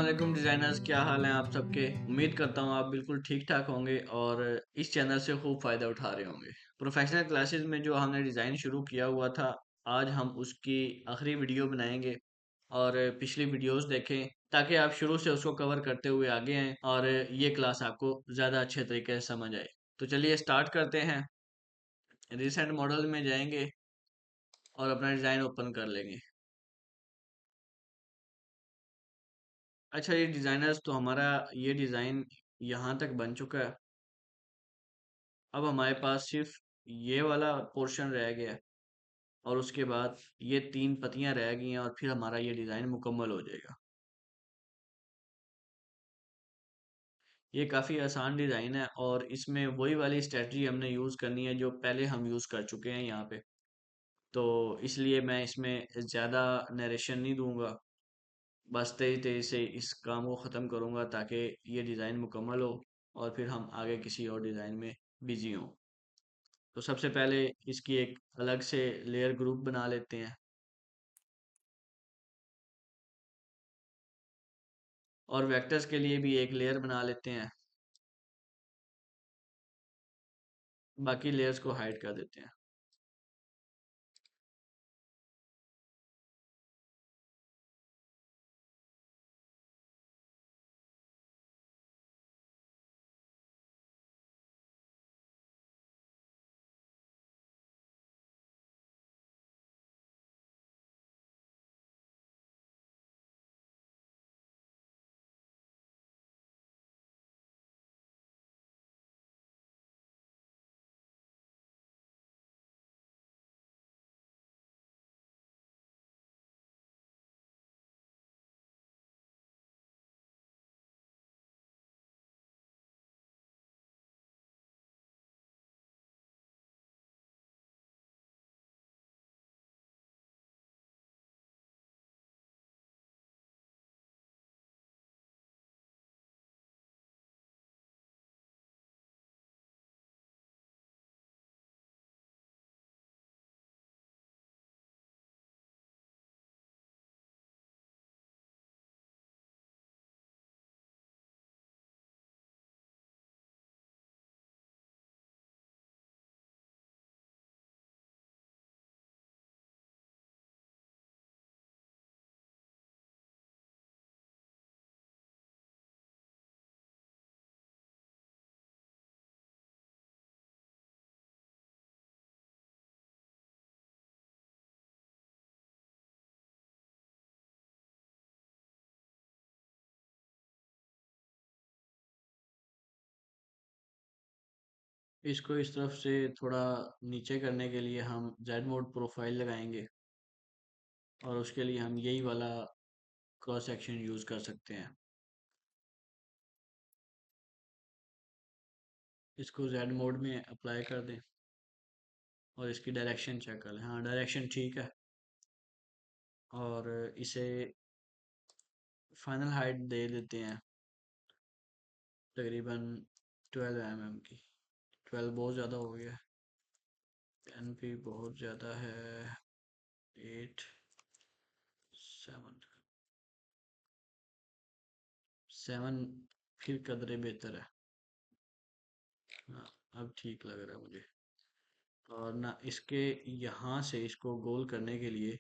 वालेकुम डिज़ाइनर्स, क्या हाल हैं आप सबके। उम्मीद करता हूँ आप बिल्कुल ठीक ठाक होंगे और इस चैनल से खूब फ़ायदा उठा रहे होंगे। प्रोफेशनल क्लासेस में जो हमने डिज़ाइन शुरू किया हुआ था, आज हम उसकी आखिरी वीडियो बनाएंगे और पिछली वीडियोस देखें ताकि आप शुरू से उसको कवर करते हुए आगे आएँ और ये क्लास आपको ज़्यादा अच्छे तरीके से समझ आए। तो चलिए स्टार्ट करते हैं। रिसेंट मॉडल में जाएंगे और अपना डिज़ाइन ओपन कर लेंगे। अच्छा, ये डिज़ाइनर्स तो हमारा ये डिज़ाइन यहाँ तक बन चुका है। अब हमारे पास सिर्फ ये वाला पोर्शन रह गया है और उसके बाद ये 3 पत्तियाँ रह गई हैं और फिर हमारा ये डिज़ाइन मुकम्मल हो जाएगा। ये काफ़ी आसान डिज़ाइन है और इसमें वही वाली स्ट्रेटजी हमने यूज़ करनी है जो पहले हम यूज़ कर चुके हैं यहाँ पे। तो इसलिए मैं इसमें ज़्यादा नरेशन नहीं दूंगा, बस तेज़ी तेज़ी से इस काम को ख़त्म करूँगा ताकि ये डिज़ाइन मुकम्मल हो और फिर हम आगे किसी और डिज़ाइन में बिज़ी हों। तो सबसे पहले इसकी एक अलग से लेयर ग्रुप बना लेते हैं और वेक्टर्स के लिए भी एक लेयर बना लेते हैं। बाकी लेयर्स को हाइड कर देते हैं। इसको इस तरफ से थोड़ा नीचे करने के लिए हम जेड मोड प्रोफाइल लगाएंगे और उसके लिए हम यही वाला क्रॉस सेक्शन यूज़ कर सकते हैं। इसको जेड मोड में अप्लाई कर दें और इसकी डायरेक्शन चेक कर लें। हाँ, डायरेक्शन ठीक है और इसे फाइनल हाइट दे देते हैं तकरीबन 12 mm की। 12 बहुत ज़्यादा हो गया, 10 भी बहुत ज़्यादा है, 8, 7, 7 फिर कदरे बेहतर है। हाँ, अब ठीक लग रहा है मुझे। और ना इसके यहाँ से इसको गोल करने के लिए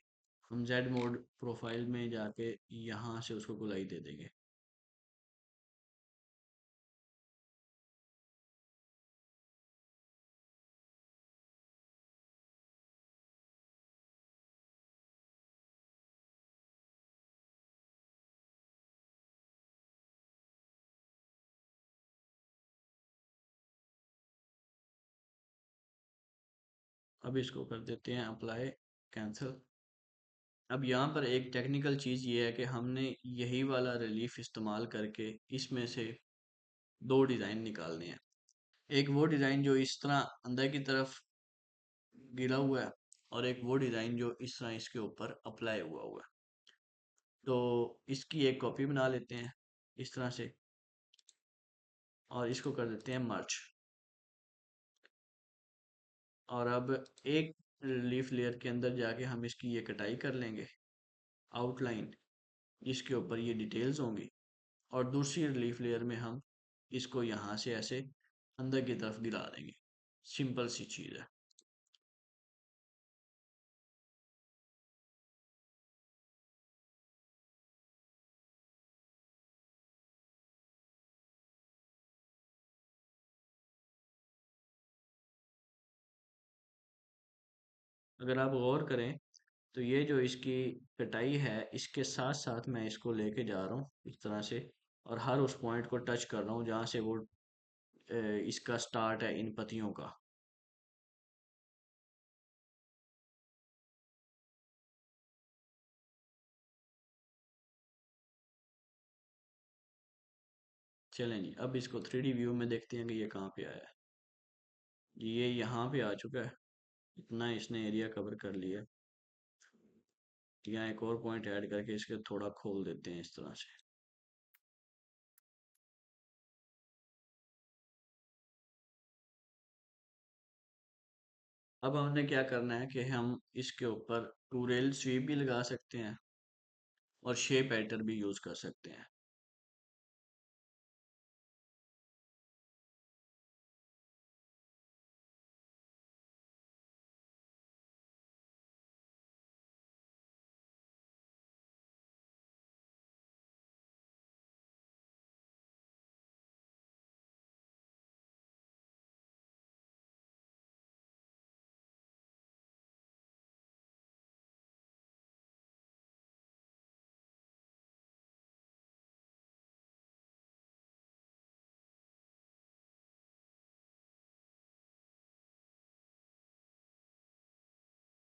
हम जेड मोड प्रोफाइल में जाके यहाँ से उसको गोलाई दे देंगे। अब इसको कर देते हैं अप्लाई, कैंसिल। अब यहाँ पर एक टेक्निकल चीज़ ये है कि हमने यही वाला रिलीफ इस्तेमाल करके इसमें से दो डिज़ाइन निकालने हैं। एक वो डिज़ाइन जो इस तरह अंदर की तरफ गिरा हुआ है और एक वो डिज़ाइन जो इस तरह इसके ऊपर अप्लाई हुआ हुआ है। तो इसकी एक कॉपी बना लेते हैं इस तरह से और इसको कर देते हैं मर्ज। और अब एक रिलीफ लेयर के अंदर जाके हम इसकी ये कटाई कर लेंगे, आउटलाइन जिसके ऊपर ये डिटेल्स होंगी। और दूसरी रिलीफ लेयर में हम इसको यहाँ से ऐसे अंदर की तरफ गिरा देंगे। सिंपल सी चीज़ है। अगर आप गौर करें तो ये जो इसकी कटाई है, इसके साथ साथ मैं इसको लेके जा रहा हूँ इस तरह से, और हर उस पॉइंट को टच कर रहा हूँ जहाँ से वो इसका स्टार्ट है इन पत्तियों का। चलें जी, अब इसको 3D व्यू में देखते हैं कि ये कहाँ पे आया है। ये यहाँ पे आ चुका है। इतना इसने एरिया कवर कर लिया है। यहाँ एक और पॉइंट ऐड करके इसके थोड़ा खोल देते हैं इस तरह से। अब हमने क्या करना है कि हम इसके ऊपर टू रेल स्वीप भी लगा सकते हैं और शेप एडिटर भी यूज कर सकते हैं।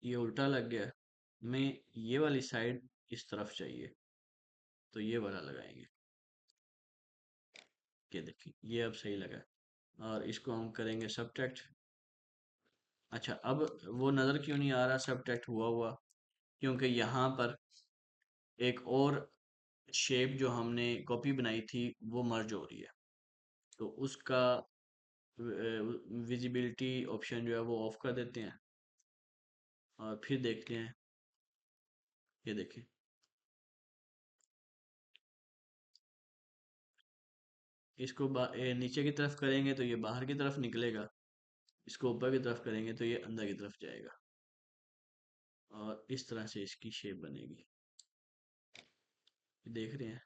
ये उल्टा लग गया। हमें ये वाली साइड इस तरफ चाहिए, तो ये वाला लगाएंगे। ये देखिए, ये अब सही लगा। और इसको हम करेंगे सबट्रैक्ट। अच्छा, अब वो नज़र क्यों नहीं आ रहा सबट्रैक्ट हुआ हुआ? क्योंकि यहाँ पर एक और शेप जो हमने कॉपी बनाई थी वो मर्ज हो रही है, तो उसका विजिबिलिटी ऑप्शन जो है वो ऑफ कर देते हैं और फिर देखते हैं। ये देखें, इसको नीचे की तरफ करेंगे तो ये बाहर की तरफ निकलेगा, इसको ऊपर की तरफ करेंगे तो ये अंदर की तरफ जाएगा, और इस तरह से इसकी शेप बनेगी। देख रहे हैं?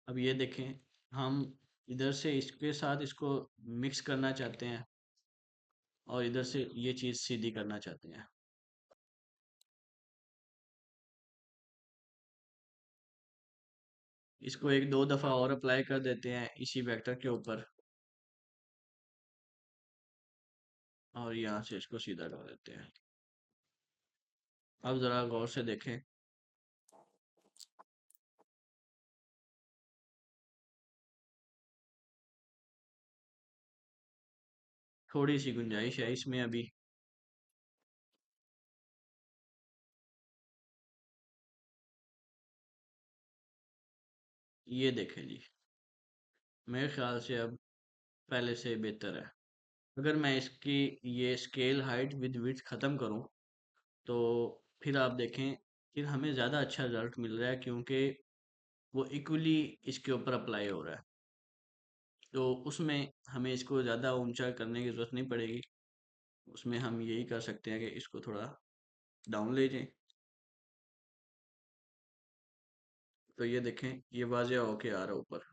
अब ये देखें, हम इधर से इसके साथ इसको मिक्स करना चाहते हैं और इधर से ये चीज़ सीधी करना चाहते हैं। इसको एक दो दफ़ा और अप्लाई कर देते हैं इसी वेक्टर के ऊपर, और यहाँ से इसको सीधा कर देते हैं। अब ज़रा गौर से देखें। थोड़ी सी गुंजाइश है इसमें अभी। ये देखें जी, मेरे ख्याल से अब पहले से बेहतर है। अगर मैं इसकी ये स्केल हाइट विद विड्थ ख़त्म करूं तो फिर आप देखें, फिर हमें ज़्यादा अच्छा रिजल्ट मिल रहा है, क्योंकि वो इक्वली इसके ऊपर अप्लाई हो रहा है। तो उसमें हमें इसको ज़्यादा ऊंचा करने की ज़रूरत नहीं पड़ेगी। उसमें हम यही कर सकते हैं कि इसको थोड़ा डाउन ले जाएं। तो ये देखें, ये वाज़िया होके आ रहा है ऊपर।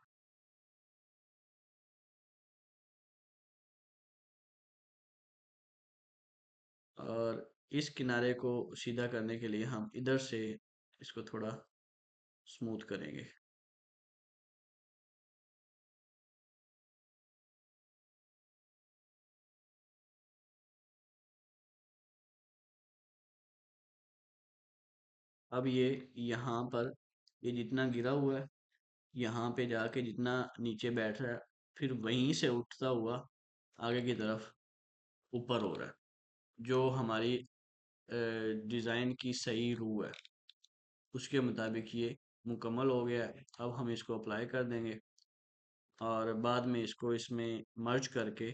और इस किनारे को सीधा करने के लिए हम इधर से इसको थोड़ा स्मूथ करेंगे। अब ये यहाँ पर ये जितना गिरा हुआ है, यहाँ पे जाके जितना नीचे बैठ रहा है, फिर वहीं से उठता हुआ आगे की तरफ ऊपर हो रहा है, जो हमारी डिज़ाइन की सही रू है, उसके मुताबिक ये मुकम्मल हो गया है। अब हम इसको अप्लाई कर देंगे और बाद में इसको इसमें मर्ज करके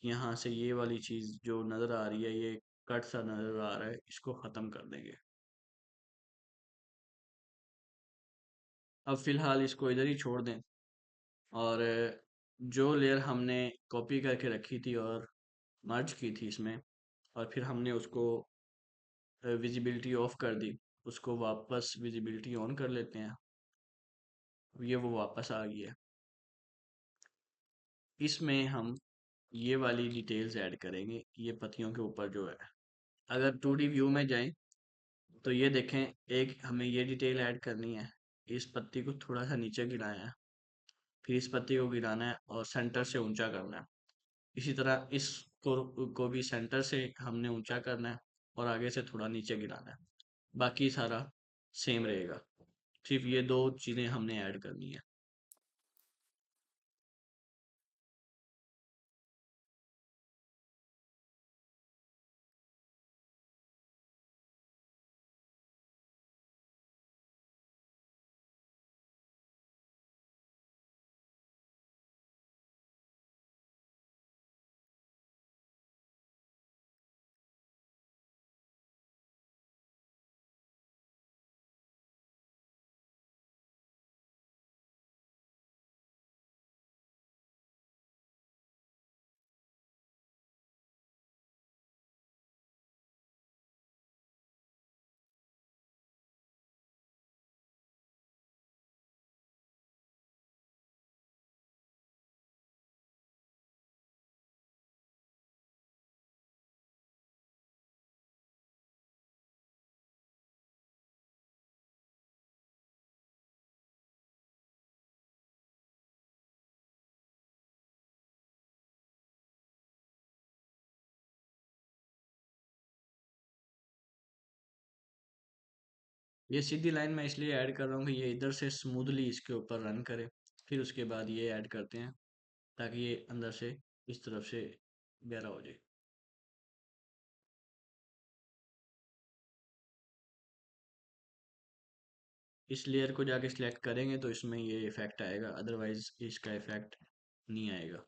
यहाँ से ये वाली चीज़ जो नज़र आ रही है, ये कट सा नज़र आ रहा है, इसको ख़त्म कर देंगे। अब फ़िलहाल इसको इधर ही छोड़ दें और जो लेयर हमने कॉपी करके रखी थी और मर्ज की थी इसमें, और फिर हमने उसको विजिबिलिटी ऑफ कर दी, उसको वापस विजिबिलिटी ऑन कर लेते हैं। ये वो वापस आ गई है। इसमें हम ये वाली डिटेल्स ऐड करेंगे, ये पत्तियों के ऊपर जो है। अगर 2D व्यू में जाएं तो ये देखें, एक हमें ये डिटेल ऐड करनी है, इस पत्ती को थोड़ा सा नीचे गिराना है, फिर इस पत्ती को गिराना है और सेंटर से ऊंचा करना है। इसी तरह इस को भी सेंटर से हमने ऊंचा करना है और आगे से थोड़ा नीचे गिराना है। बाकी सारा सेम रहेगा, सिर्फ ये दो चीज़ें हमने ऐड करनी है। ये सीधी लाइन मैं इसलिए ऐड कर रहा हूँ कि ये इधर से स्मूथली इसके ऊपर रन करे, फिर उसके बाद ये ऐड करते हैं ताकि ये अंदर से इस तरफ से गहरा हो जाए। इस लेयर को जाके सिलेक्ट करेंगे तो इसमें ये इफेक्ट आएगा, अदरवाइज इसका इफेक्ट नहीं आएगा।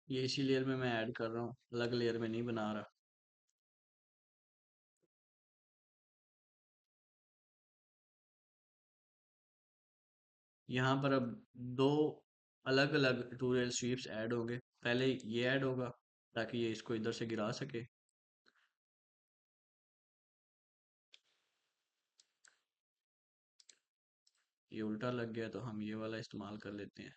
ये इसी लेयर में मैं ऐड कर रहा हूँ, अलग लेयर में नहीं बना रहा। यहाँ पर अब दो अलग अलग ट्यूटोरियल स्वीप्स ऐड होंगे। पहले ये ऐड होगा ताकि ये इसको इधर से गिरा सके। ये उल्टा लग गया तो हम ये वाला इस्तेमाल कर लेते हैं।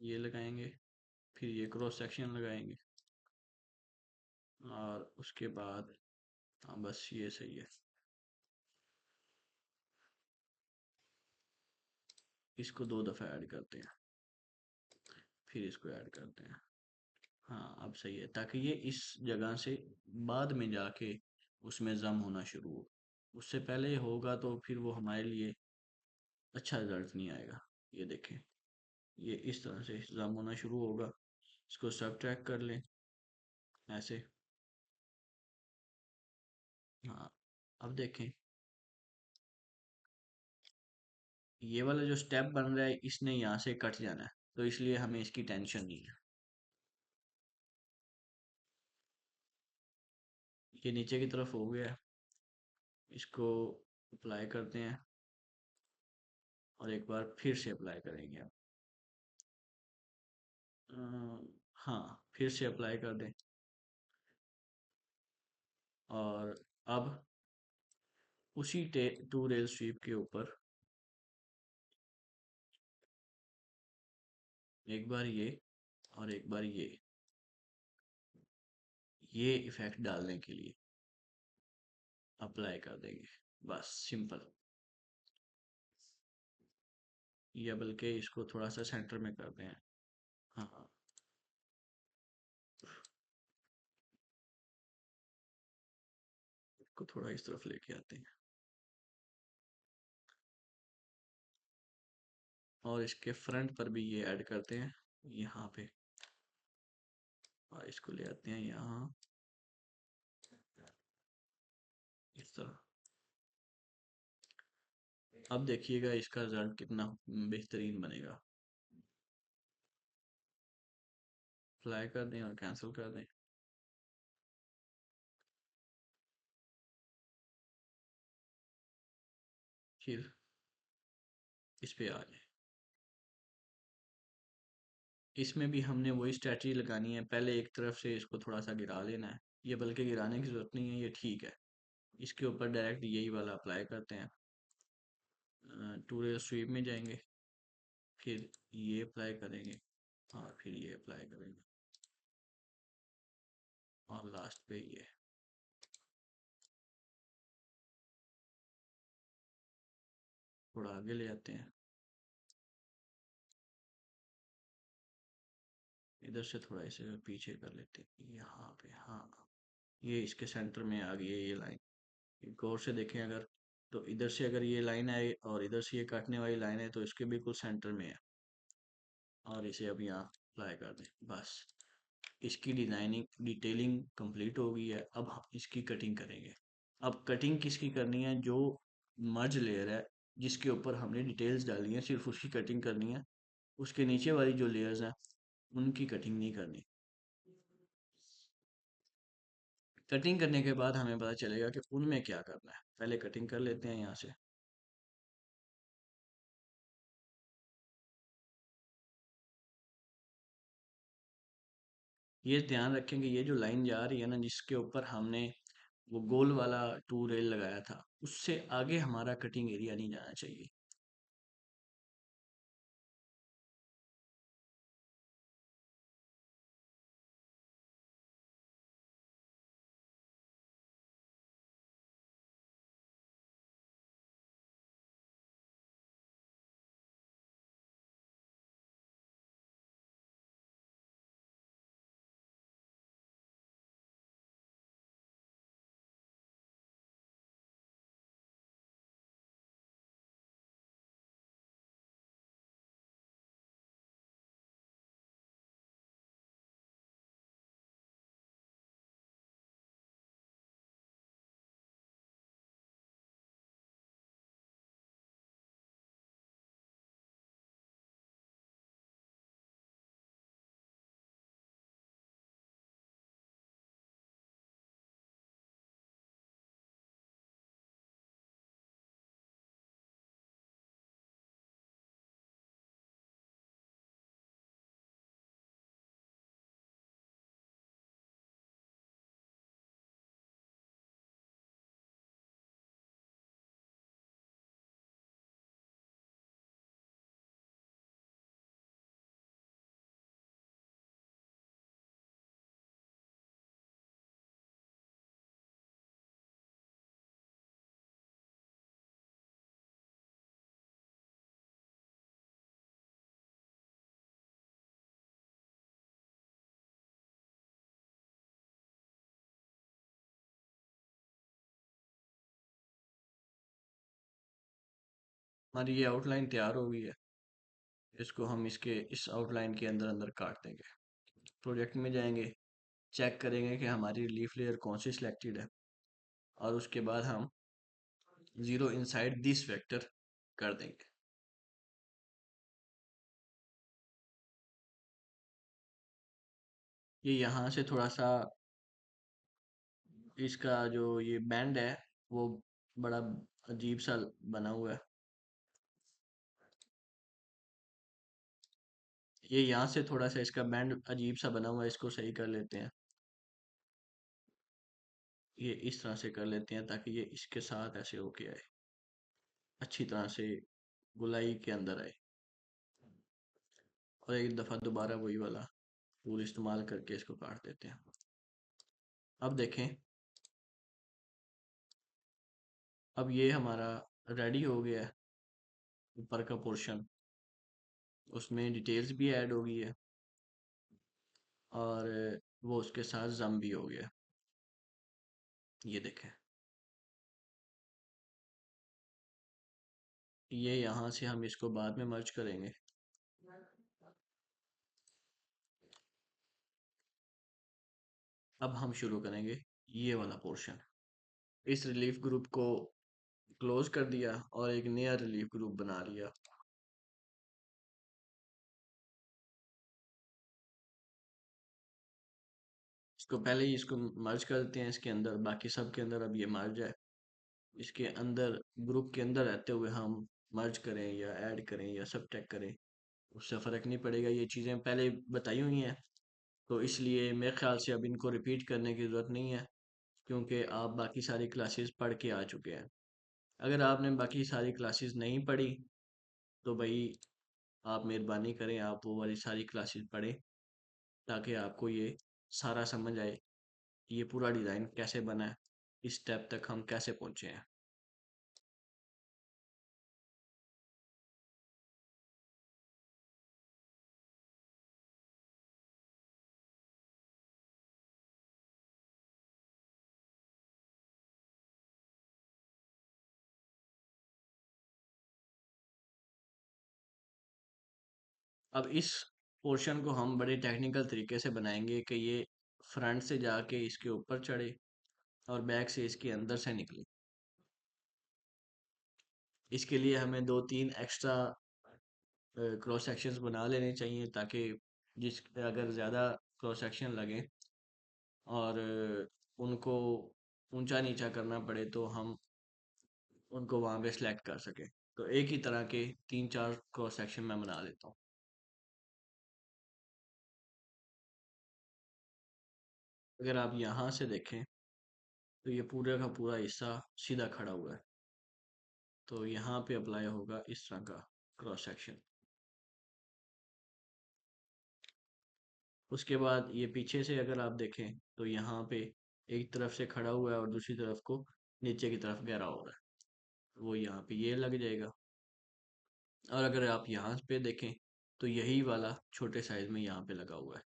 ये लगाएंगे, फिर ये क्रॉस सेक्शन लगाएंगे और उसके बाद हाँ बस ये सही है। इसको दो दफ़ा ऐड करते हैं, फिर इसको ऐड करते हैं। हाँ अब सही है, ताकि ये इस जगह से बाद में जाके उसमें जम होना शुरू हो। उससे पहले होगा तो फिर वो हमारे लिए अच्छा रिजल्ट नहीं आएगा। ये देखें, ये इस तरह से जम होना शुरू होगा। इसको सब ट्रैक कर लें ऐसे। हाँ अब देखें, ये वाला जो स्टेप बन रहा है इसने यहाँ से कट जाना है, तो इसलिए हमें इसकी टेंशन नहीं है। ये नीचे की तरफ हो गया है, इसको अप्लाई करते हैं और एक बार फिर से अप्लाई करेंगे अब। हाँ फिर से अप्लाई कर दें और अब उसी टू रेल स्वीप के ऊपर एक बार और एक बार ये इफेक्ट डालने के लिए अप्लाई कर देंगे। बस सिंपल। या बल्कि इसको थोड़ा सा सेंटर में करते हैं। हाँ हाँ। इसको थोड़ा इस तरफ लेके आते हैं और इसके फ्रंट पर भी ये ऐड करते हैं यहाँ पे। और इसको ले आते हैं यहाँ इस तरह। अब देखिएगा इसका रिजल्ट कितना बेहतरीन बनेगा। अप्लाई कर दें और कैंसिल कर दें। फिर इस पे आ जाए। इसमें भी हमने वही स्ट्रेटजी लगानी है, पहले एक तरफ से इसको थोड़ा सा गिरा लेना है। ये बल्कि गिराने की जरूरत नहीं है, ये ठीक है। इसके ऊपर डायरेक्ट यही वाला अप्लाई करते हैं। टू रे स्वीप में जाएंगे, फिर ये अप्लाई करेंगे और फिर ये अप्लाई करेंगे और लास्ट पे ये। थोड़ा आगे ले आते हैं, इधर से थोड़ा इसे पीछे कर लेते हैं यहाँ पे। हाँ, ये इसके सेंटर में आ गई है ये लाइन। गौर से देखें अगर, तो इधर से अगर ये लाइन आए और इधर से ये काटने वाली लाइन है तो इसके बिल्कुल सेंटर में है। और इसे अब यहाँ अप्लाई कर दें। बस इसकी डिजाइनिंग डिटेलिंग कंप्लीट हो गई है। अब हम इसकी कटिंग करेंगे। अब कटिंग किसकी करनी है? जो मर्ज लेयर है जिसके ऊपर हमने डिटेल्स डाली है, सिर्फ उसकी कटिंग करनी है। उसके नीचे वाली जो लेयर्स हैं उनकी कटिंग नहीं करनी। कटिंग करने के बाद हमें पता चलेगा कि उनमें क्या करना है। पहले कटिंग कर लेते हैं यहाँ से। ये ध्यान रखेंगे ये जो लाइन जा रही है ना, जिसके ऊपर हमने वो गोल वाला टू रेल लगाया था, उससे आगे हमारा कटिंग एरिया नहीं जाना चाहिए। हमारी ये आउटलाइन तैयार हो गई है। इसको हम इसके इस आउटलाइन के अंदर अंदर काट देंगे। प्रोजेक्ट में जाएंगे, चेक करेंगे कि हमारी रिलीफ लेयर कौन सी सिलेक्टेड है और उसके बाद हम जीरो इनसाइड दिस वेक्टर कर देंगे। ये यहाँ से थोड़ा सा इसका जो ये बैंड है वो बड़ा अजीब सा बना हुआ है। ये यहाँ से थोड़ा सा इसका बैंड अजीब सा बना हुआ है, इसको सही कर लेते हैं। ये इस तरह से कर लेते हैं ताकि ये इसके साथ ऐसे होके आए, अच्छी तरह से गोलाई के अंदर आए। और एक दफ़ा दोबारा वही वाला टूल इस्तेमाल करके इसको काट देते हैं। अब देखें, अब ये हमारा रेडी हो गया है। ऊपर का पोर्शन, उसमें डिटेल्स भी ऐड हो गई है और वो उसके साथ जम भी हो गया। ये देखें, ये यहाँ से हम इसको बाद में मर्ज करेंगे। अब हम शुरू करेंगे ये वाला पोर्शन। इस रिलीफ ग्रुप को क्लोज कर दिया और एक नया रिलीफ ग्रुप बना लिया। इसको पहले ही इसको मर्ज कर देते हैं इसके अंदर, बाकी सब के अंदर अब ये मर्ज है। इसके अंदर ग्रुप के अंदर रहते हुए हम मर्ज करें या ऐड करें या सब टैग करें, उससे फ़र्क नहीं पड़ेगा। ये चीज़ें पहले बताई हुई हैं, तो इसलिए मेरे ख्याल से अब इनको रिपीट करने की ज़रूरत नहीं है, क्योंकि आप बाकी सारी क्लासेस पढ़ के आ चुके हैं। अगर आपने बाकी सारी क्लासेस नहीं पढ़ी तो भाई आप मेहरबानी करें, आप वो वाली सारी क्लासेस पढ़ें ताकि आपको ये सारा समझ आए कि ये पूरा डिज़ाइन कैसे बना है, इस स्टेप तक हम कैसे पहुँचे हैं। अब इस पोर्शन को हम बड़े टेक्निकल तरीके से बनाएंगे कि ये फ्रंट से जाके इसके ऊपर चढ़े और बैक से इसके अंदर से निकले। इसके लिए हमें दो तीन एक्स्ट्रा क्रॉस सेक्शंस बना लेने चाहिए ताकि जिस अगर ज़्यादा क्रॉस सेक्शन लगे और उनको ऊंचा नीचा करना पड़े तो हम उनको वहाँ पे सिलेक्ट कर सकें। तो एक ही तरह के तीन चार क्रॉस सेक्शन मैं बना लेता हूँ। अगर आप यहाँ से देखें तो ये पूरे का पूरा हिस्सा सीधा खड़ा हुआ है, तो यहाँ पे अप्लाई होगा इस तरह का क्रॉस सेक्शन। उसके बाद ये पीछे से अगर आप देखें तो यहाँ पे एक तरफ से खड़ा हुआ है और दूसरी तरफ को नीचे की तरफ गहरा हो रहा है, वो यहाँ पे ये लग जाएगा। और अगर आप यहाँ पे देखें तो यही वाला छोटे साइज में यहाँ पे लगा हुआ है।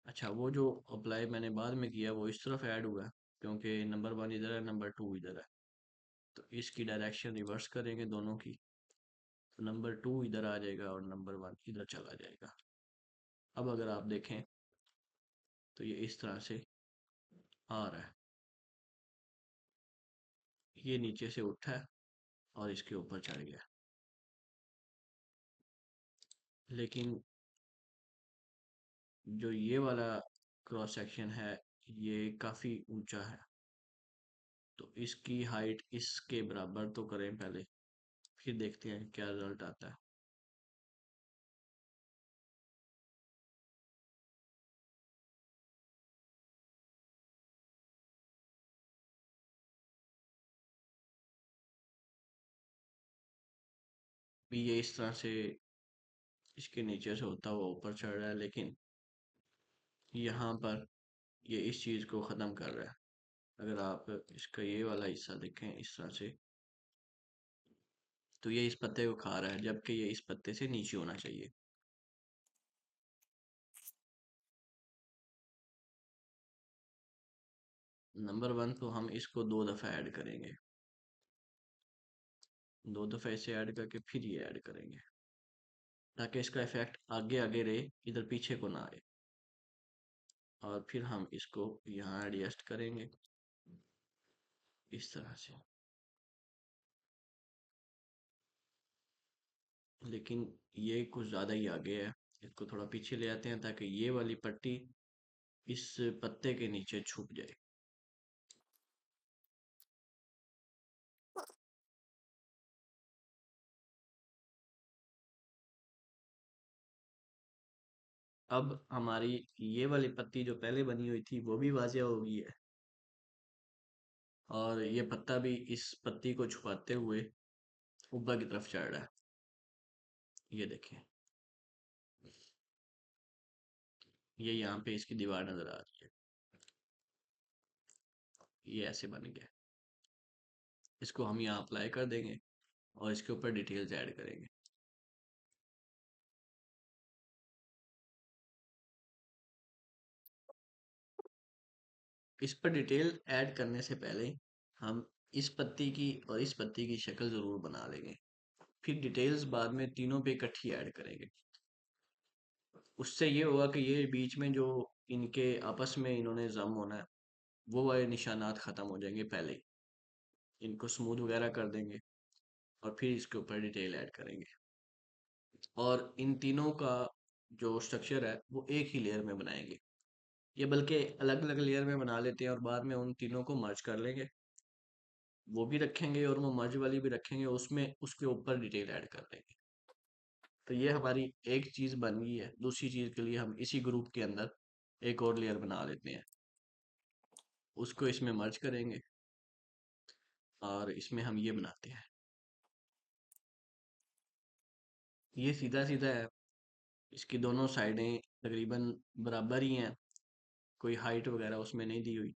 अच्छा, वो जो अप्लाई मैंने बाद में किया वो इस तरफ ऐड हुआ है, क्योंकि नंबर वन इधर है, नंबर टू इधर है। तो इसकी डायरेक्शन रिवर्स करेंगे दोनों की, तो नंबर टू इधर आ जाएगा और नंबर वन इधर चला जाएगा। अब अगर आप देखें तो ये इस तरह से आ रहा है, ये नीचे से उठा है और इसके ऊपर चढ़ गया। लेकिन जो ये वाला क्रॉस सेक्शन है ये काफ़ी ऊंचा है, तो इसकी हाइट इसके बराबर तो करें पहले, फिर देखते हैं क्या रिजल्ट आता है। भी ये इस तरह से इसके नीचे से होता हुआ ऊपर चढ़ रहा है, लेकिन यहाँ पर ये इस चीज़ को ख़त्म कर रहा है। अगर आप इसका ये वाला हिस्सा देखें इस तरह से, तो ये इस पत्ते को खा रहा है जबकि ये इस पत्ते से नीचे होना चाहिए। नंबर वन तो हम इसको दो दफ़ा ऐड करेंगे, दो दफ़ा इसे ऐड करके फिर ये ऐड करेंगे ताकि इसका इफेक्ट आगे आगे रहे, इधर पीछे को ना आए। और फिर हम इसको यहाँ एडजस्ट करेंगे इस तरह से। लेकिन ये कुछ ज़्यादा ही आगे है, इसको थोड़ा पीछे ले आते हैं ताकि ये वाली पट्टी इस पत्ते के नीचे छुप जाए। अब हमारी ये वाली पत्ती जो पहले बनी हुई थी वो भी वाजिया हो गई है, और ये पत्ता भी इस पत्ती को छुपाते हुए ऊपर की तरफ चढ़ रहा है। ये देखें, ये यहाँ पे इसकी दीवार नजर आ रही है। ये ऐसे बन गया। इसको हम यहाँ अप्लाई कर देंगे और इसके ऊपर डिटेल्स ऐड करेंगे। इस पर डिटेल ऐड करने से पहले हम इस पत्ती की और इस पत्ती की शक्ल जरूर बना लेंगे, फिर डिटेल्स बाद में तीनों पे इकट्ठी ऐड करेंगे। उससे ये होगा कि ये बीच में जो इनके आपस में इन्होंने जम होना है, वो वाले निशानात खत्म हो जाएंगे पहले ही। इनको स्मूथ वगैरह कर देंगे और फिर इसके ऊपर डिटेल ऐड करेंगे, और इन तीनों का जो स्ट्रक्चर है वो एक ही लेयर में बनाएंगे। ये बल्कि अलग अलग लेयर में बना लेते हैं और बाद में उन तीनों को मर्ज कर लेंगे। वो भी रखेंगे और वो मर्ज वाली भी रखेंगे, उसमें उसके ऊपर डिटेल ऐड कर देंगे। तो ये हमारी एक चीज़ बन गई है। दूसरी चीज़ के लिए हम इसी ग्रुप के अंदर एक और लेयर बना लेते हैं, उसको इसमें मर्ज करेंगे और इसमें हम ये बनाते हैं। ये सीधा सीधा है, इसकी दोनों साइडें तकरीबन बराबर ही हैं, कोई हाइट वगैरह उसमें नहीं दी हुई,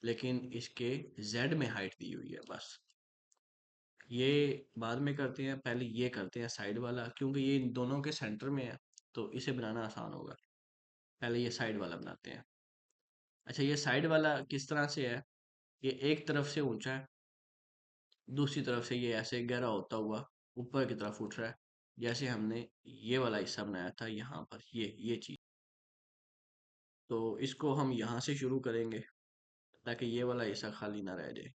लेकिन इसके जेड में हाइट दी हुई है बस। ये बाद में करते हैं, पहले ये करते हैं साइड वाला, क्योंकि ये इन दोनों के सेंटर में है तो इसे बनाना आसान होगा। पहले ये साइड वाला बनाते हैं। अच्छा, ये साइड वाला किस तरह से है? ये एक तरफ से ऊंचा है, दूसरी तरफ से ये ऐसे गहरा होता हुआ ऊपर की तरफ उठ रहा है, जैसे हमने ये वाला हिस्सा बनाया था यहाँ पर, ये चीज। तो इसको हम यहाँ से शुरू करेंगे ताकि ये वाला हिस्सा खाली ना रह जाए।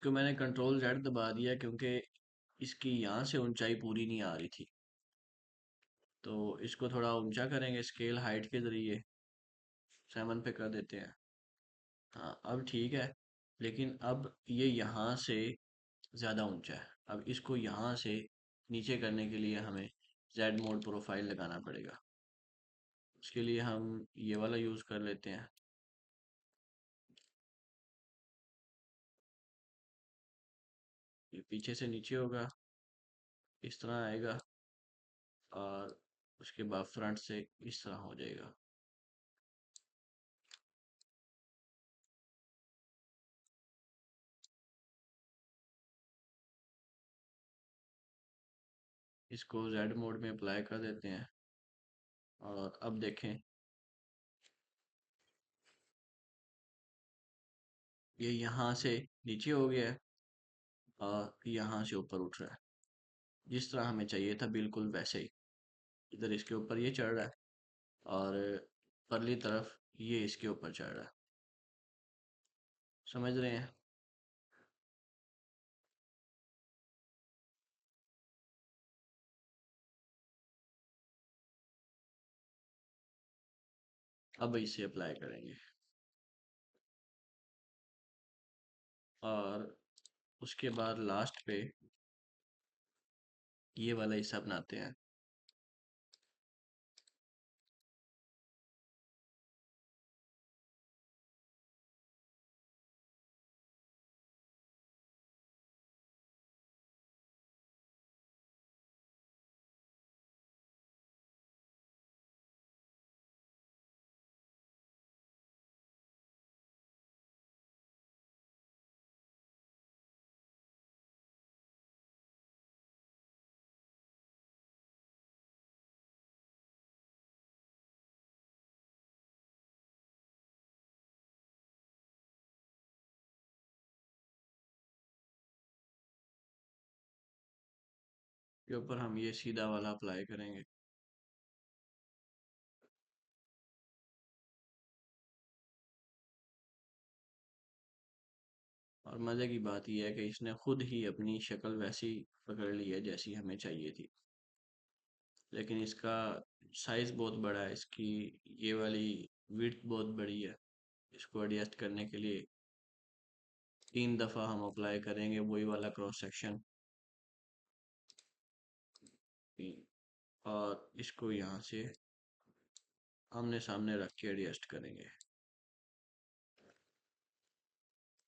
तो मैंने कंट्रोल जेड दबा दिया क्योंकि इसकी यहाँ से ऊंचाई पूरी नहीं आ रही थी। तो इसको थोड़ा ऊंचा करेंगे स्केल हाइट के जरिए, 7 पे कर देते हैं। हाँ, अब ठीक है। लेकिन अब ये यहाँ से ज़्यादा ऊंचा है। अब इसको यहाँ से नीचे करने के लिए हमें जेड मोड प्रोफाइल लगाना पड़ेगा। उसके लिए हम ये वाला यूज़ कर लेते हैं। ये पीछे से नीचे होगा, इस तरह आएगा, और उसके बाद फ्रंट से इस तरह हो जाएगा। इसको जेड मोड में अप्लाई कर देते हैं, और अब देखें, ये यहाँ से नीचे हो गया है और यहाँ से ऊपर उठ रहा है, जिस तरह हमें चाहिए था बिल्कुल वैसे ही। इधर इसके ऊपर ये चढ़ रहा है और परली तरफ ये इसके ऊपर चढ़ रहा है। समझ रहे हैं? अब इसे अप्लाई करेंगे और उसके बाद लास्ट पे ये वाला हिस्सा बनाते हैं। के ऊपर हम ये सीधा वाला अप्लाई करेंगे। और मज़े की बात यह है कि इसने खुद ही अपनी शक्ल वैसी पकड़ ली है जैसी हमें चाहिए थी, लेकिन इसका साइज़ बहुत बड़ा है, इसकी ये वाली विड्थ बहुत बड़ी है। इसको एडजस्ट करने के लिए 3 दफ़ा हम अप्लाई करेंगे वही वाला क्रॉस सेक्शन, और इसको यहाँ से आमने सामने रख के एडजस्ट करेंगे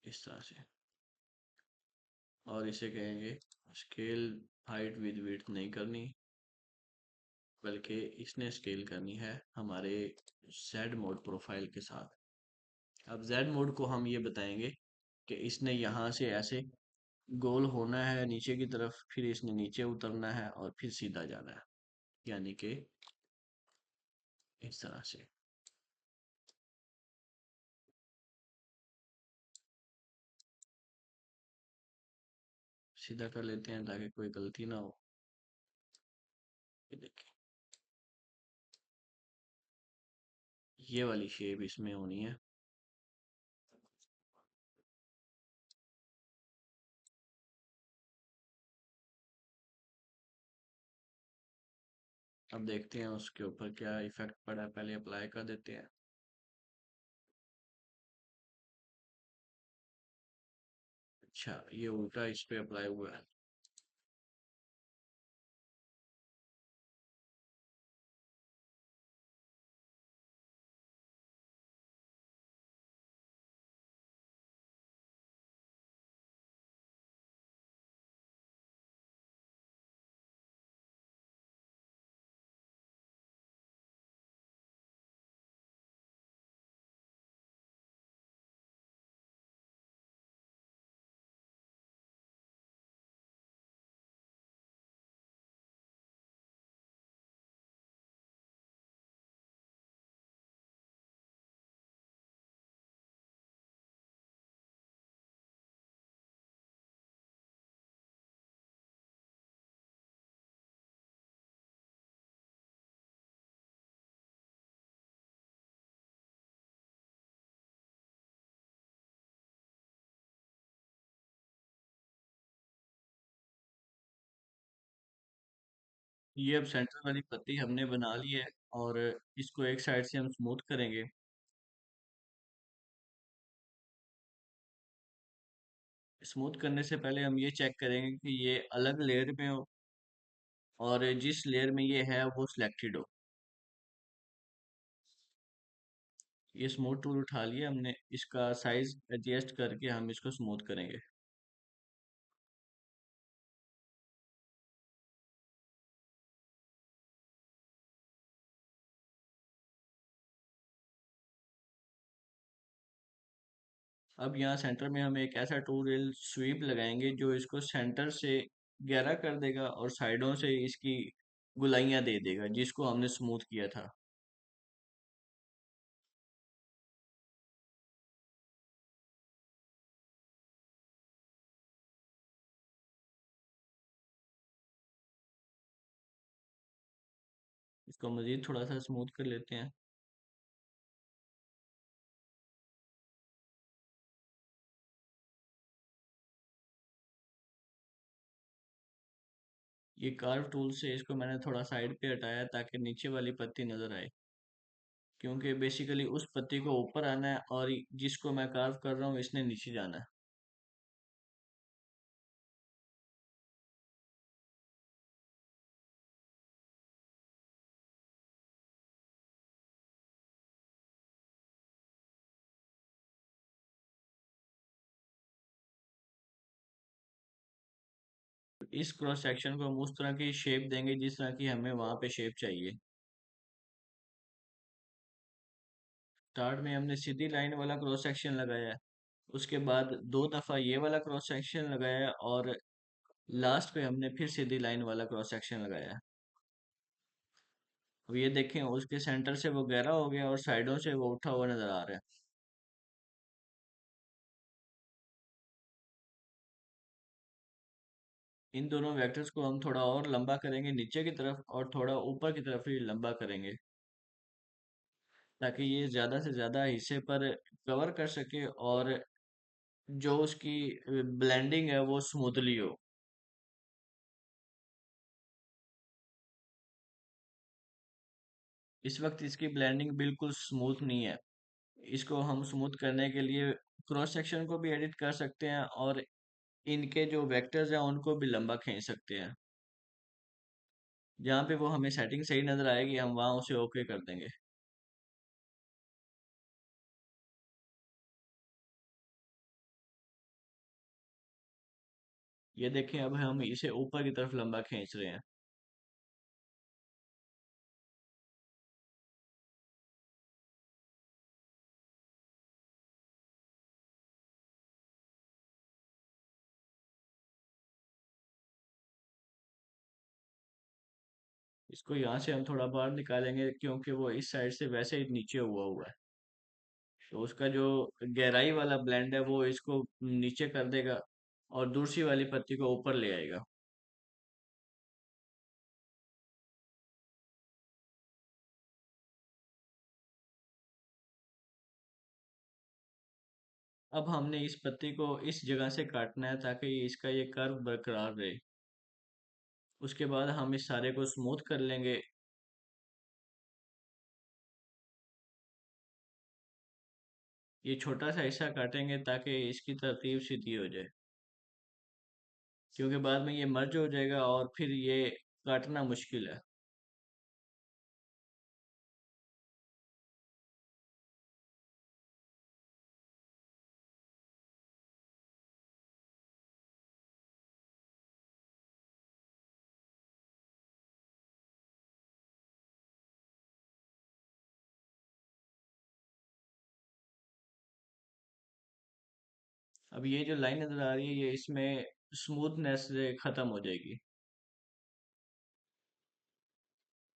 इस तरह से। और इसे कहेंगे स्केल हाइट विद विड्थ नहीं करनी, बल्कि इसने स्केल करनी है हमारे जेड मोड प्रोफाइल के साथ। अब जेड मोड को हम ये बताएंगे कि इसने यहाँ से ऐसे गोल होना है नीचे की तरफ, फिर इसने नीचे उतरना है और फिर सीधा जाना है, यानी कि इस तरह से। सीधा कर लेते हैं ताकि कोई गलती ना हो। ये देखिए, ये वाली शेप इसमें होनी है। अब देखते हैं उसके ऊपर क्या इफेक्ट पड़ा है, पहले अप्लाई कर देते हैं। अच्छा, ये उल्टा इस पे अप्लाई हुआ है। ये अब सेंटर वाली पत्ती हमने बना ली है, और इसको एक साइड से हम स्मूथ करेंगे। स्मूथ करने से पहले हम ये चेक करेंगे कि ये अलग लेयर में हो, और जिस लेयर में ये है वो सिलेक्टेड हो। ये स्मूथ टूल उठा लिया हमने, इसका साइज एडजस्ट करके हम इसको स्मूथ करेंगे। अब यहाँ सेंटर में हम एक ऐसा टू रेल स्वीप लगाएंगे जो इसको सेंटर से गहरा कर देगा और साइडों से इसकी गुलाइयाँ दे देगा जिसको हमने स्मूथ किया था। इसको मजीद थोड़ा सा स्मूथ कर लेते हैं। ये कार्व टूल से इसको मैंने थोड़ा साइड पे हटाया ताकि नीचे वाली पत्ती नजर आए, क्योंकि बेसिकली उस पत्ती को ऊपर आना है और जिसको मैं कार्व कर रहा हूँ इसने नीचे जाना है। इस क्रॉस सेक्शन को हम उस तरह की शेप देंगे जिस तरह की हमें वहां पे शेप चाहिए। स्टार्ट में हमने सीधी लाइन वाला क्रॉस सेक्शन लगाया है, उसके बाद 2 दफा ये वाला क्रॉस सेक्शन लगाया है, और लास्ट पे हमने फिर सीधी लाइन वाला क्रॉस सेक्शन लगाया है। अब ये देखें, उसके सेंटर से वो गहरा हो गया और साइडों से वो उठा हुआ नजर आ रहा है। इन दोनों वेक्टर्स को हम थोड़ा और लंबा करेंगे नीचे की तरफ और थोड़ा ऊपर की तरफ ही लंबा करेंगे, ताकि ये ज़्यादा से ज़्यादा हिस्से पर कवर कर सके और जो उसकी ब्लेंडिंग है वो स्मूथली हो। इस वक्त इसकी ब्लेंडिंग बिल्कुल स्मूथ नहीं है। इसको हम स्मूथ करने के लिए क्रॉस सेक्शन को भी एडिट कर सकते हैं और इनके जो वेक्टर्स हैं उनको भी लंबा खींच सकते हैं। जहाँ पे वो हमें सेटिंग सही नज़र आएगी हम वहाँ उसे ओके कर देंगे। ये देखें, अब हम इसे ऊपर की तरफ लंबा खींच रहे हैं। इसको यहाँ से हम थोड़ा बाहर निकालेंगे क्योंकि वो इस साइड से वैसे ही नीचे हुआ हुआ है। तो उसका जो गहराई वाला ब्लेंड है वो इसको नीचे कर देगा और दूसरी वाली पत्ती को ऊपर ले आएगा। अब हमने इस पत्ती को इस जगह से काटना है ताकि इसका ये कर्व बरकरार रहे। उसके बाद हम इस सारे को स्मूथ कर लेंगे। ये छोटा सा हिस्सा काटेंगे ताकि इसकी तरतीब सीधी हो जाए, क्योंकि बाद में ये मर्ज हो जाएगा और फिर ये काटना मुश्किल है। अब ये जो लाइन नजर आ रही है ये इसमें स्मूथनेस से खत्म हो जाएगी।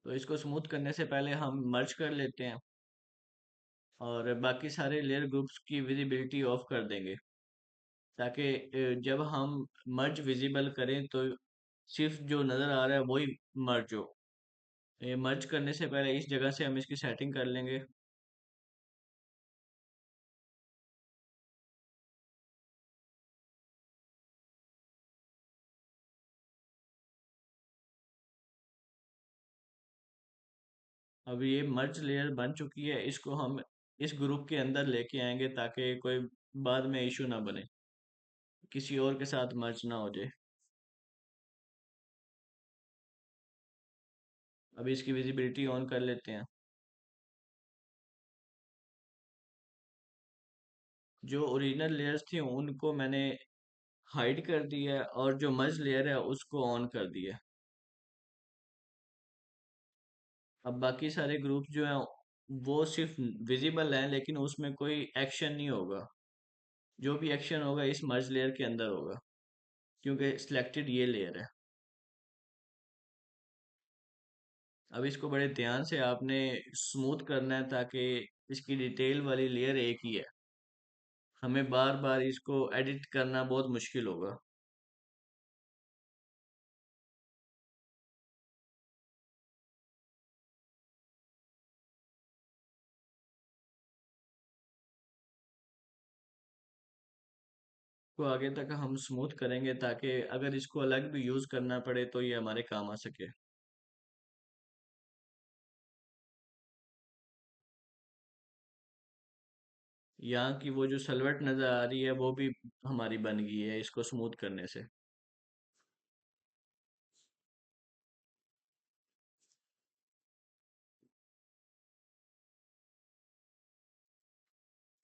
तो इसको स्मूथ करने से पहले हम मर्ज कर लेते हैं और बाकी सारे लेयर ग्रुप्स की विजिबिलिटी ऑफ कर देंगे, ताकि जब हम मर्ज विजिबल करें तो सिर्फ जो नज़र आ रहा है वही मर्ज हो। ये मर्ज करने से पहले इस जगह से हम इसकी सेटिंग कर लेंगे। अब ये मर्ज लेयर बन चुकी है, इसको हम इस ग्रुप के अंदर लेके आएंगे ताकि कोई बाद में इशू ना बने, किसी और के साथ मर्ज ना हो जाए। अभी इसकी विजिबिलिटी ऑन कर लेते हैं। जो ओरिजिनल लेयर्स थी उनको मैंने हाइड कर दिया है और जो मर्ज लेयर है उसको ऑन कर दिया है। अब बाकी सारे ग्रुप जो हैं वो सिर्फ विजिबल हैं लेकिन उसमें कोई एक्शन नहीं होगा। जो भी एक्शन होगा इस मर्ज लेयर के अंदर होगा, क्योंकि सिलेक्टेड ये लेयर है। अब इसको बड़े ध्यान से आपने स्मूथ करना है ताकि इसकी डिटेल वाली लेयर एक ही है। हमें बार बार इसको एडिट करना बहुत मुश्किल होगा। को आगे तक हम स्मूथ करेंगे ताकि अगर इसको अलग भी यूज़ करना पड़े तो ये हमारे काम आ सके। यहाँ की वो जो सलवट नज़र आ रही है वो भी हमारी बन गई है इसको स्मूथ करने से।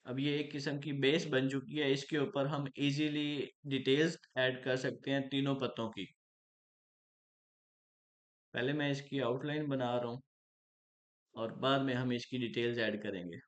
अब ये एक किस्म की बेस बन चुकी है, इसके ऊपर हम इजीली डिटेल्स ऐड कर सकते हैं तीनों पत्तों की। पहले मैं इसकी आउटलाइन बना रहा हूँ और बाद में हम इसकी डिटेल्स ऐड करेंगे।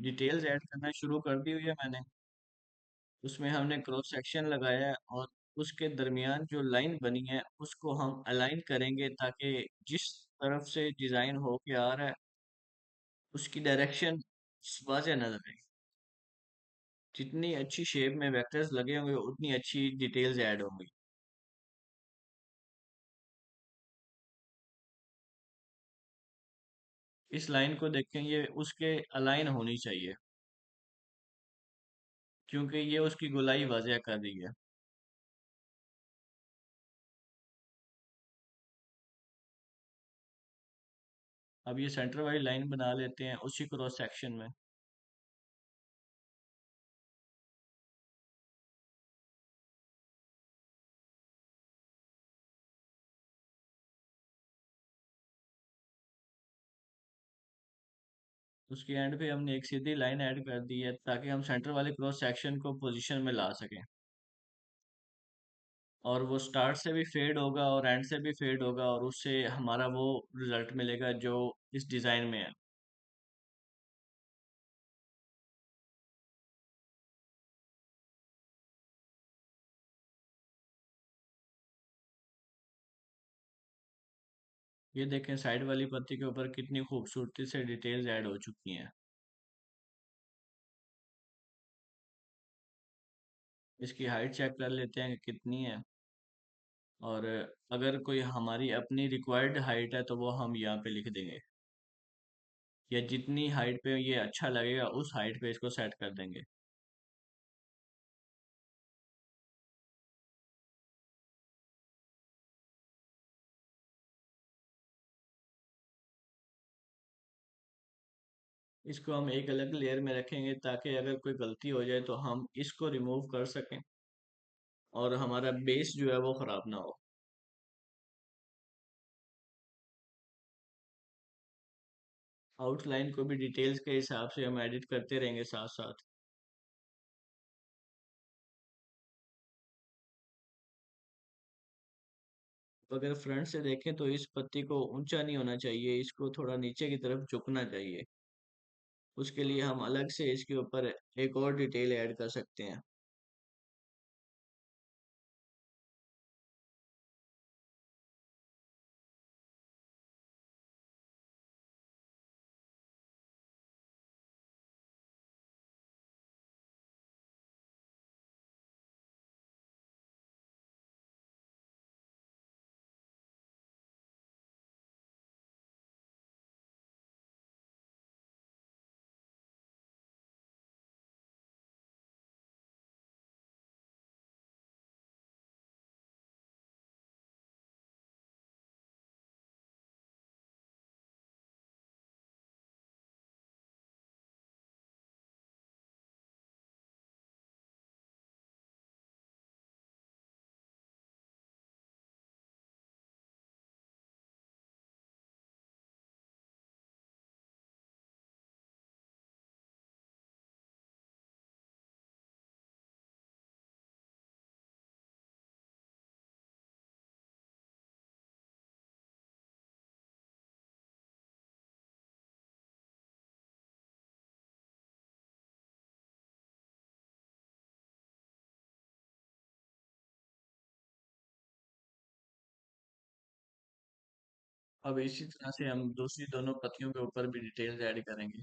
डिटेल्स ऐड करना शुरू कर दी हुई है मैंने। उसमें हमने क्रॉस सेक्शन लगाया है और उसके दरमियान जो लाइन बनी है उसको हम अलाइन करेंगे ताकि जिस तरफ से डिज़ाइन होके आ रहा है उसकी डायरेक्शन वाज़े नजर आए। जितनी अच्छी शेप में वेक्टर्स लगे होंगे उतनी अच्छी डिटेल्स ऐड होंगी। इस लाइन को देखें, ये उसके अलाइन होनी चाहिए क्योंकि ये उसकी गोलाई वाज़ह कर रही है। अब ये सेंटर वाली लाइन बना लेते हैं उसी क्रॉस सेक्शन में। उसके एंड पे हमने एक सीधी लाइन ऐड कर दी है ताकि हम सेंटर वाले क्रॉस सेक्शन को पोजीशन में ला सकें। और वो स्टार्ट से भी फेड होगा और एंड से भी फेड होगा और उससे हमारा वो रिजल्ट मिलेगा जो इस डिज़ाइन में है। ये देखें साइड वाली पत्ती के ऊपर कितनी खूबसूरती से डिटेल्स ऐड हो चुकी हैं। इसकी हाइट चेक कर लेते हैं कि कितनी है। और अगर कोई हमारी अपनी रिक्वायर्ड हाइट है तो वो हम यहाँ पे लिख देंगे, या जितनी हाइट पे ये अच्छा लगेगा उस हाइट पे इसको सेट कर देंगे। इसको हम एक अलग लेयर में रखेंगे ताकि अगर कोई गलती हो जाए तो हम इसको रिमूव कर सकें और हमारा बेस जो है वो ख़राब ना हो। आउटलाइन को भी डिटेल्स के हिसाब से हम एडिट करते रहेंगे साथ साथ। अगर फ्रंट से देखें तो इस पत्ती को ऊंचा नहीं होना चाहिए, इसको थोड़ा नीचे की तरफ झुकना चाहिए। उसके लिए हम अलग से इसके ऊपर एक और डिटेल ऐड कर सकते हैं। अब इसी तरह से हम दूसरी दोनों पत्तियों के ऊपर भी डिटेल्स ऐड करेंगे।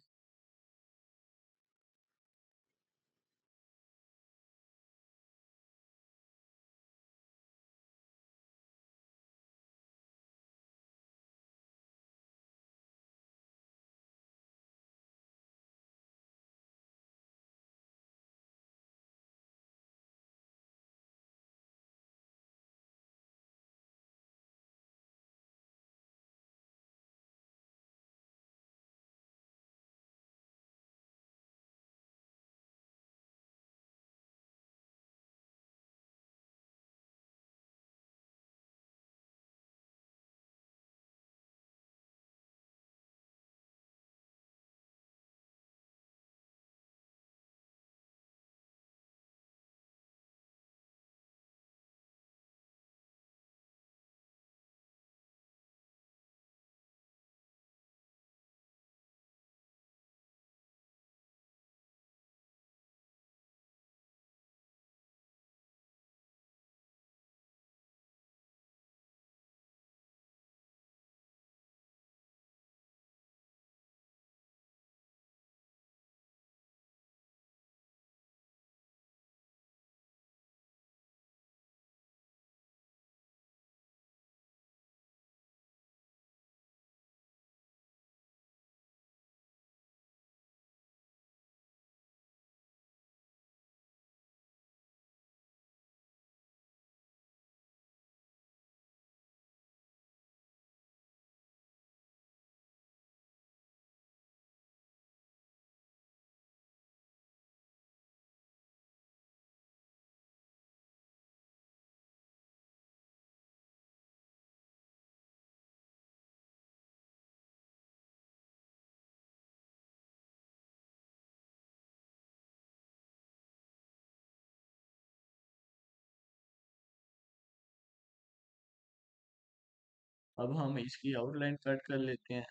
अब हम इसकी आउटलाइन कट कर लेते हैं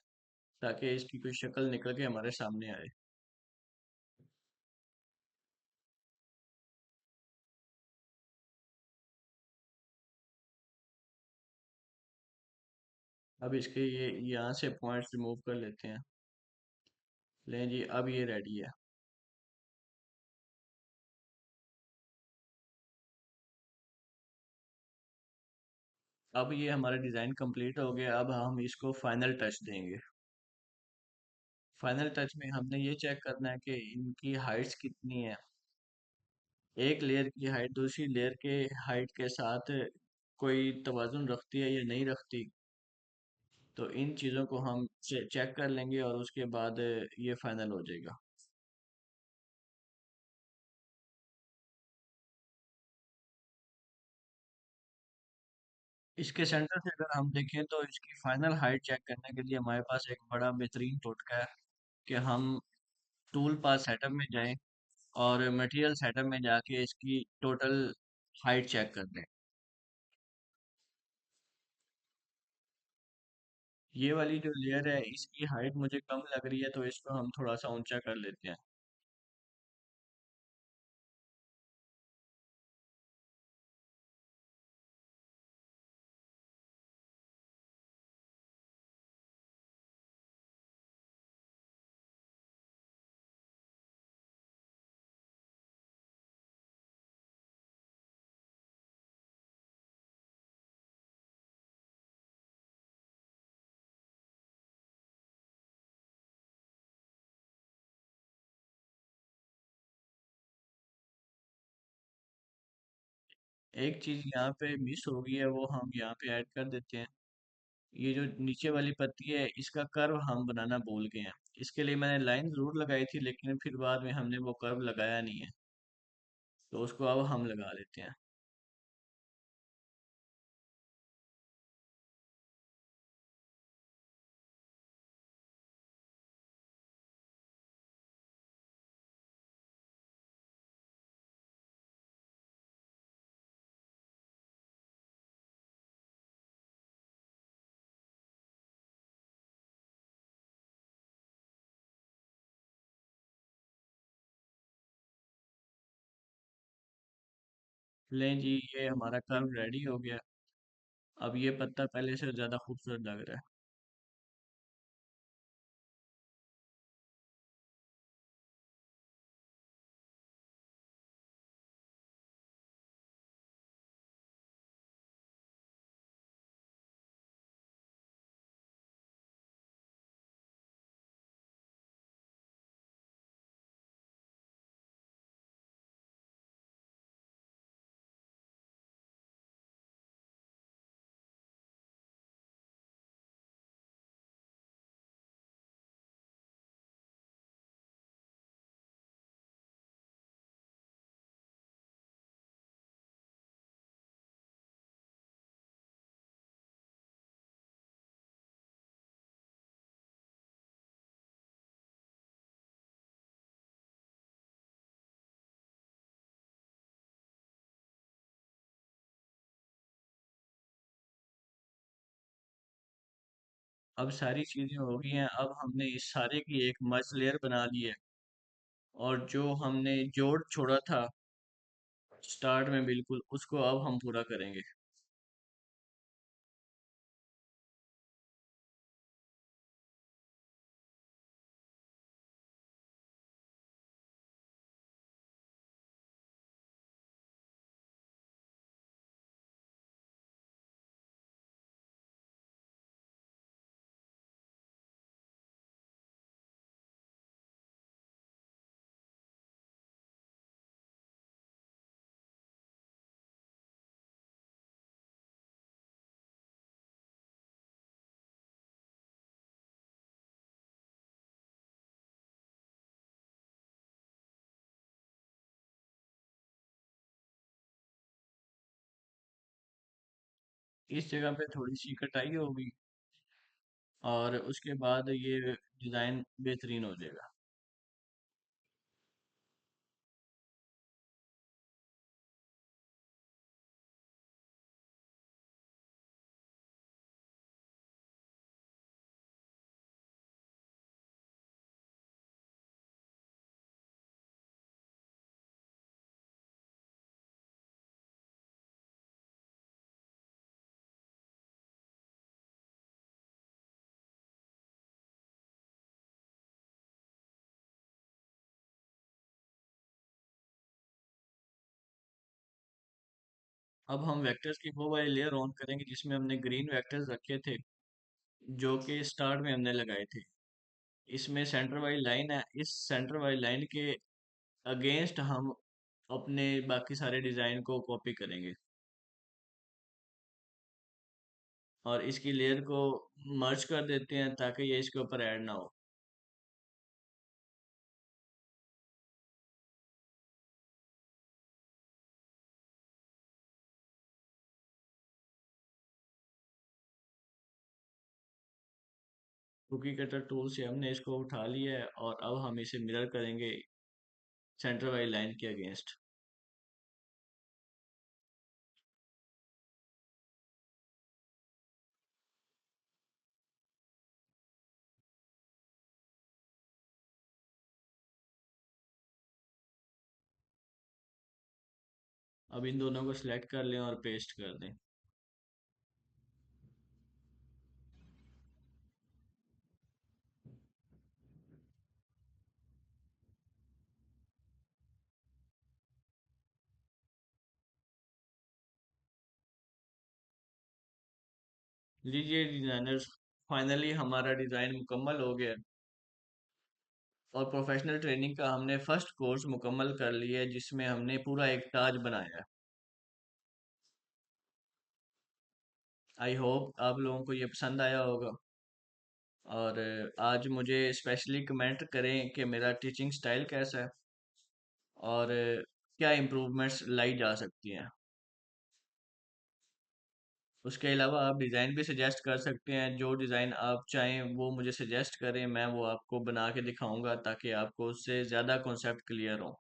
ताकि इसकी कोई शक्ल निकल के हमारे सामने आए। अब इसके ये यहाँ से पॉइंट्स रिमूव कर लेते हैं। लें जी, अब ये रेडी है। अब ये हमारा डिज़ाइन कंप्लीट हो गया। अब हम इसको फाइनल टच देंगे। फाइनल टच में हमने ये चेक करना है कि इनकी हाइट्स कितनी है। एक लेयर की हाइट दूसरी लेयर के हाइट के साथ कोई तवाज़ुन रखती है या नहीं रखती। तो इन चीज़ों को हम चेक कर लेंगे और उसके बाद ये फाइनल हो जाएगा। इसके सेंटर से अगर हम देखें तो इसकी फाइनल हाइट चेक करने के लिए हमारे पास एक बड़ा बेहतरीन टोटका है कि हम टूल पाथ सेटअप में जाएं और मटेरियल सेटअप में जाके इसकी टोटल हाइट चेक कर लें। ये वाली जो लेयर है इसकी हाइट मुझे कम लग रही है, तो इसको हम थोड़ा सा ऊंचा कर लेते हैं। एक चीज़ यहाँ पे मिस हो गई है, वो हम यहाँ पे ऐड कर देते हैं। ये जो नीचे वाली पत्ती है इसका कर्व हम बनाना भूल गए हैं। इसके लिए मैंने लाइन ज़रूर लगाई थी लेकिन फिर बाद में हमने वो कर्व लगाया नहीं है, तो उसको अब हम लगा लेते हैं। लें जी, ये हमारा कर्व रेडी हो गया। अब ये पत्ता पहले से ज़्यादा खूबसूरत लग रहा है। अब सारी चीज़ें हो गई हैं। अब हमने इस सारे की एक मस्त लेयर बना ली है, और जो हमने जोड़ छोड़ा था स्टार्ट में बिल्कुल, उसको अब हम पूरा करेंगे। इस जगह पे थोड़ी सी कटाई होगी और उसके बाद ये डिज़ाइन बेहतरीन हो जाएगा। अब हम वेक्टर्स की वो वाली लेयर ऑन करेंगे जिसमें हमने ग्रीन वेक्टर्स रखे थे, जो कि स्टार्ट में हमने लगाए थे। इसमें सेंटर वाली लाइन है, इस सेंटर वाली लाइन के अगेंस्ट हम अपने बाकी सारे डिज़ाइन को कॉपी करेंगे और इसकी लेयर को मर्ज कर देते हैं ताकि ये इसके ऊपर ऐड ना हो। कुकी कटर टूल से हमने इसको उठा लिया है और अब हम इसे मिरर करेंगे सेंटर वाली लाइन के अगेंस्ट। अब इन दोनों को सिलेक्ट कर लें और पेस्ट कर दें। लीजिए डिज़ाइनर्स, फाइनली हमारा डिज़ाइन मुकम्मल हो गया और प्रोफेशनल ट्रेनिंग का हमने फर्स्ट कोर्स मुकम्मल कर लिया है जिसमें हमने पूरा एक ताज बनाया है। आई होप आप लोगों को ये पसंद आया होगा और आज मुझे स्पेशली कमेंट करें कि मेरा टीचिंग स्टाइल कैसा है और क्या इम्प्रूवमेंट्स लाई जा सकती हैं। उसके अलावा आप डिज़ाइन भी सजेस्ट कर सकते हैं, जो डिज़ाइन आप चाहें वो मुझे सजेस्ट करें, मैं वो आपको बना के दिखाऊंगा ताकि आपको उससे ज़्यादा कॉन्सेप्ट क्लियर हो।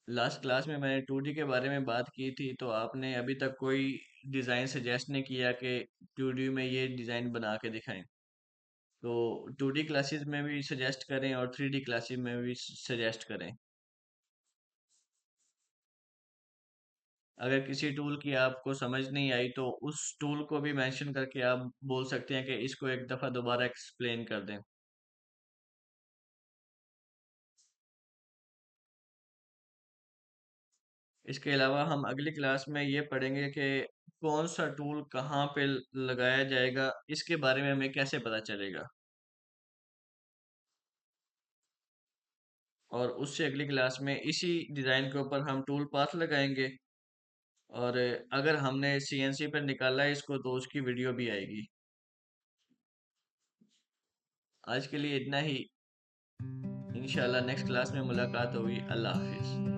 लास्ट क्लास में मैंने 2D के बारे में बात की थी, तो आपने अभी तक कोई डिज़ाइन सजेस्ट नहीं किया कि 2D में ये डिज़ाइन बना के दिखाएं। तो 2D क्लासेस में भी सजेस्ट करें और 3D क्लासेस में भी सजेस्ट करें। अगर किसी टूल की आपको समझ नहीं आई तो उस टूल को भी मेंशन करके आप बोल सकते हैं कि इसको एक दफ़ा दोबारा एक्सप्लेन कर दें। इसके अलावा हम अगली क्लास में ये पढ़ेंगे कि कौन सा टूल कहाँ पे लगाया जाएगा, इसके बारे में हमें कैसे पता चलेगा। और उससे अगली क्लास में इसी डिज़ाइन के ऊपर हम टूल पाथ लगाएंगे और अगर हमने सीएनसी पर निकाला है इसको तो उसकी वीडियो भी आएगी। आज के लिए इतना ही। इंशाल्लाह नेक्स्ट क्लास में मुलाकात होगी। अल्लाह हाफिज़।